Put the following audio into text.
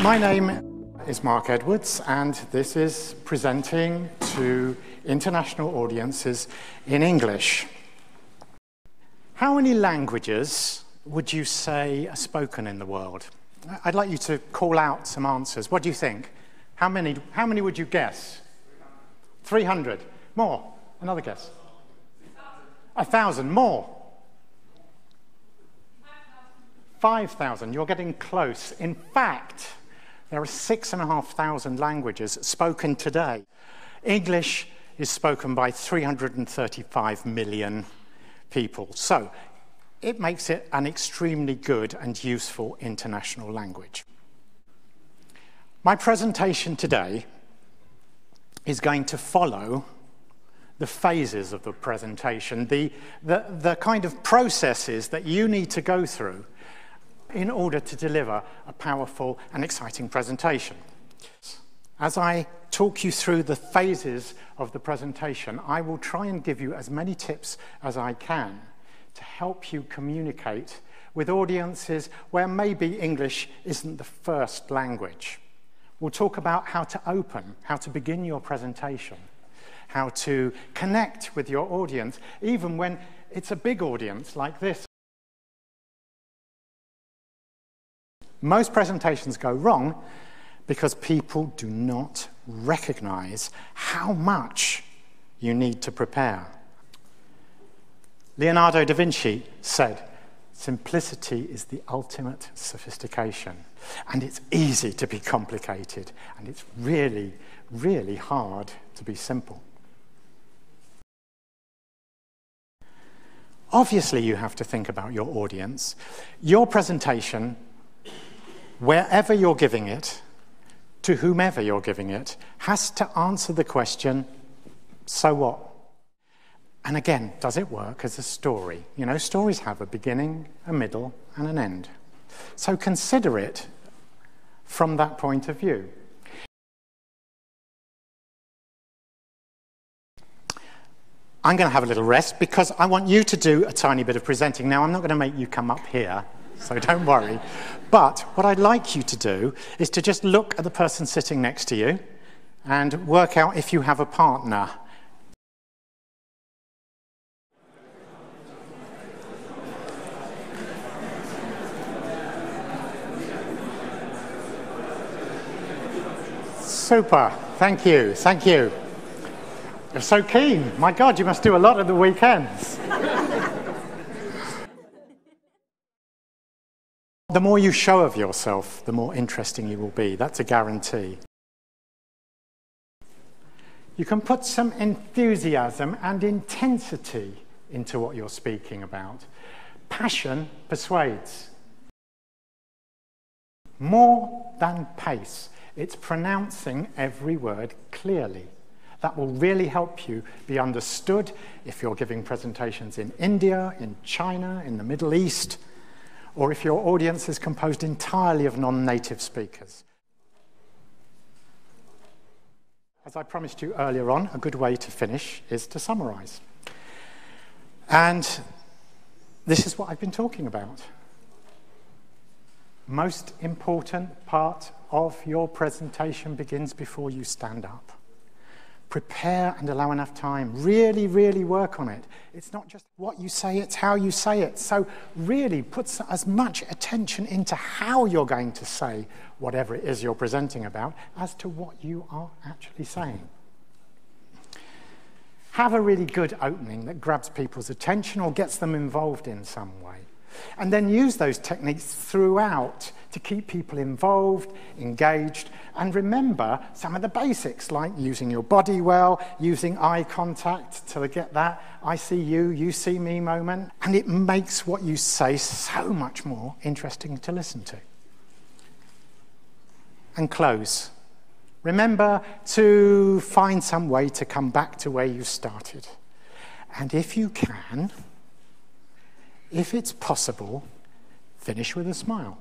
My name is Mark Edwards, and this is presenting to international audiences in English. How many languages would you say are spoken in the world? I'd like you to call out some answers. What do you think? How many would you guess? 300. More. Another guess. 1,000. More. 5,000. You're getting close. In fact, there are 6,500 languages spoken today. English is spoken by 335 million people. So it makes it an extremely good and useful international language. My presentation today is going to follow the phases of the presentation, the kind of processes that you need to go through in order to deliver a powerful and exciting presentation. As I talk you through the phases of the presentation, I will try and give you as many tips as I can to help you communicate with audiences where maybe English isn't the first language. We'll talk about how to open, how to begin your presentation, how to connect with your audience, even when it's a big audience like this. Most presentations go wrong because people do not recognize how much you need to prepare. Leonardo da Vinci said, "Simplicity is the ultimate sophistication." And it's easy to be complicated, and it's really, really hard to be simple. Obviously, you have to think about your audience. Your presentation, wherever you're giving it, to whomever you're giving it, has to answer the question, so what? And again, does it work as a story? You know, stories have a beginning, a middle, and an end. So consider it from that point of view. I'm going to have a little rest because I want you to do a tiny bit of presenting. Now, I'm not going to make you come up here, so don't worry. But what I'd like you to do is to just look at the person sitting next to you and work out if you have a partner. Super. Thank you. Thank you. You're so keen. My God, you must do a lot at the weekends. The more you show of yourself, the more interesting you will be. That's a guarantee. You can put some enthusiasm and intensity into what you're speaking about. Passion persuades. More than pace. It's pronouncing every word clearly. That will really help you be understood if you're giving presentations in India, in China, in the Middle East, or if your audience is composed entirely of non-native speakers. As I promised you earlier on, a good way to finish is to summarize. And this is what I've been talking about. Most important part of your presentation begins before you stand up. Prepare and allow enough time. Really, really work on it. It's not just what you say, it's how you say it. So really put as much attention into how you're going to say whatever it is you're presenting about as to what you are actually saying. Have a really good opening that grabs people's attention or gets them involved in some way. And then use those techniques throughout to keep people involved, engaged, and remember some of the basics like using your body well, using eye contact to get that I see you, you see me moment. And it makes what you say so much more interesting to listen to. And close. Remember to find some way to come back to where you started. And if you can, if it's possible, finish with a smile.